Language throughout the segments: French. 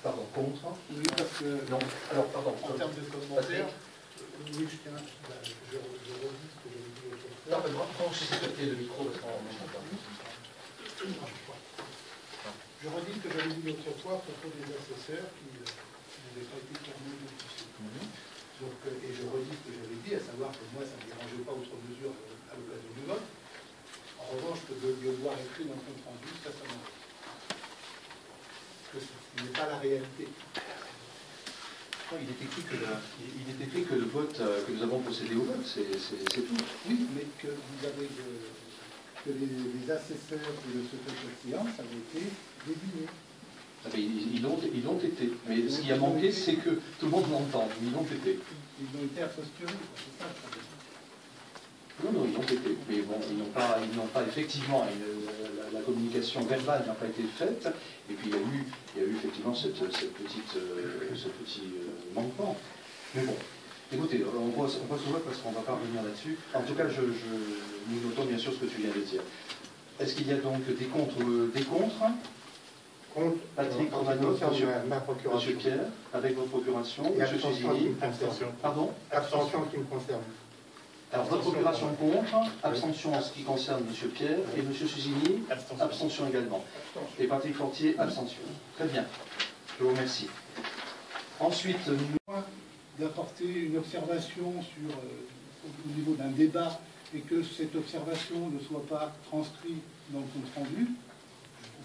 Pardon, contre. Oui, parce que, Non, alors, pardon. en termes de commentaires, oui, je tiens, je redis ce que j'avais dit l'autre fois. Non, mais prends aussi le micro, parce qu'on n'entend pas. Je redis ce que j'avais dit l'autre fois à propos des assesseurs qui n'avaient pas été formés de tout ça. Donc, et je redis ce que j'avais dit, à savoir que moi, ça ne me dérangeait pas outre mesure à l'occasion du vote. En revanche, que de le voir écrit dans le compte rendu, ça m'embête. Ce n'est pas la réalité. Non, il est écrit que le vote, que nous avons procédé au vote, c'est tout. Oui, mais que vous avez que les assesseurs et le secrétaire de séance avaient été désignés. Ah ben, ils l'ont été. Mais ce qui a manqué, c'est que tout le monde l'entende. Ils l'ont été. Ils ont été aposturiers, c'est ça le problème. Non, ils l'ont été. Mais bon, ils n'ont pas effectivement, la communication verbale n'a pas été faite. Et puis il y a eu effectivement ce petit manquement. Mais bon, écoutez, on va se voir parce qu'on ne va pas revenir là-dessus. En tout cas, nous notons bien sûr ce que tu viens de dire. Est-ce qu'il y a donc des contre? Contre Patrick Romano, Monsieur Pierre, avec votre procuration, et Monsieur Susini. Pardon? Abstention qui me concerne. Alors, votre procuration contre, abstention en ce qui concerne M. Pierre, et M. Susini, abstention également. Et Patrick Fortier, abstention. Très bien. Je vous remercie. Ensuite, d'apporter une observation au niveau d'un débat et que cette observation ne soit pas transcrite dans le compte rendu,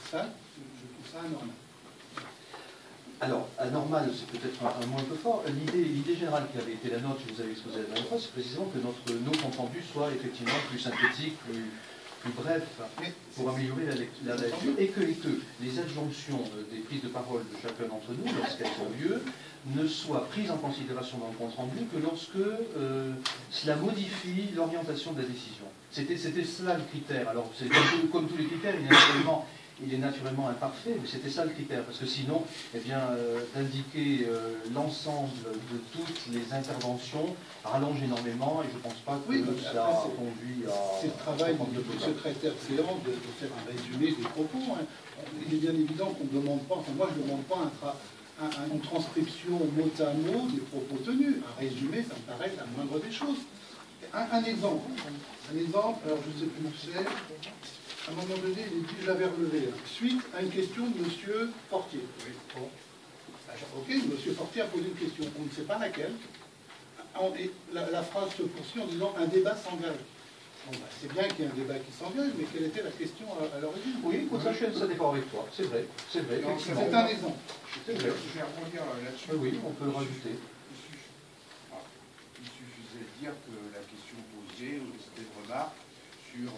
je trouve ça anormal. alors, anormal, c'est peut-être un mot un peu fort. L'idée générale qui avait été la nôtre, que vous avez exposée la dernière fois, c'est précisément que nos comptes rendus soient effectivement plus synthétiques, plus brefs, pour améliorer la lecture, et que les adjonctions des prises de parole de chacun d'entre nous, lorsqu'elles ont lieu, ne soient prises en considération dans le compte rendu que lorsque cela modifie l'orientation de la décision. C'était cela le critère. Alors, c'est comme tous les critères, il est naturellement imparfait, mais c'était ça le critère, parce que sinon, eh bien, d'indiquer l'ensemble de toutes les interventions rallonge énormément, et je ne pense pas que ça a conduit à... C'est le travail du secrétaire de séance de faire un résumé des propos. Hein. Il est bien évident qu'on ne demande pas, enfin moi je ne demande pas une transcription mot à mot des propos tenus. Un résumé, ça me paraît la moindre des choses. Un exemple, alors je ne sais plus où c'est. À un moment donné, il est dit, je l'avais relevé, suite à une question de M. Fortier. Oui. Bon. Ok, M. Fortier a posé une question, on ne sait pas laquelle. Et la phrase se poursuit en disant, un débat s'engage. Bon, bah, c'est bien qu'il y ait un débat qui s'engage, mais quelle était la question à l'origine? Oui, écoute, ça, je suis d'accord avec toi, c'est vrai, c'est un exemple. Je vais rebondir là-dessus. Oui, on peut le rajouter. Il suffisait de dire que la question posée, c'était une remarque sur...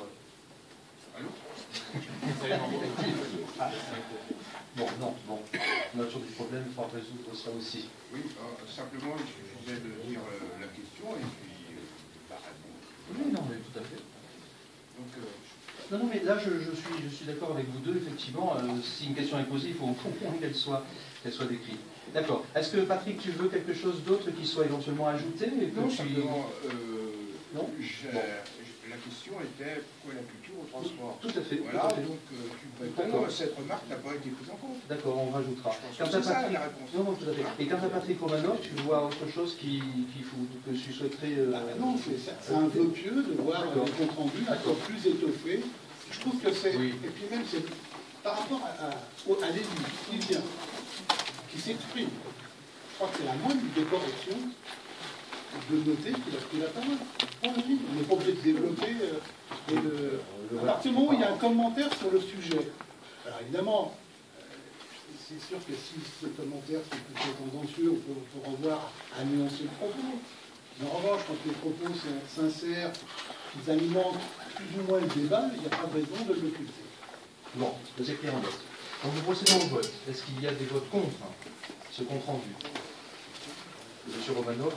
Allô? Bon, on a toujours des problèmes, il faut résoudre ça aussi. Oui, simplement, il suffisait de dire la question et puis la réponse. Oui, non, mais tout à fait. Donc, non, mais là, je suis d'accord avec vous deux, effectivement, si une question est posée, il faut au moins qu'elle soit décrite. D'accord. Est-ce que, Patrick, tu veux quelque chose d'autre qui soit éventuellement ajouté? Non, simplement, non la question était pourquoi la culture au transport. Tout à fait. Voilà, tout à fait. donc tu réponds, cette remarque n'a pas été prise en compte. D'accord, on rajoutera. C'est ça la réponse. Non, tout à fait. Et quant à Patrick Romano, tu vois autre chose que tu souhaiterais... non, c'est un peu pieux de voir le compte rendu un peu plus étoffé. Je trouve que c'est... Oui. Et puis même, c'est par rapport à l'élu qui vient, qui s'exprime. Je crois que c'est la moindre des corrections de noter qu'il a pris la parole. On n'est pas obligé de développer. À partir du moment où il y a un commentaire sur le sujet. Alors évidemment, c'est sûr que si ce commentaire c'est plutôt tendancieux, on peut revoir à nuancer le propos. Mais en revanche, quand les propos sont sincères, qu'ils alimentent plus ou moins le débat, il n'y a pas de raison de l'occulter. Bon, c'est clair en vote. Donc nous procédons au vote. Est-ce qu'il y a des votes contre ce compte rendu? Monsieur Romanov.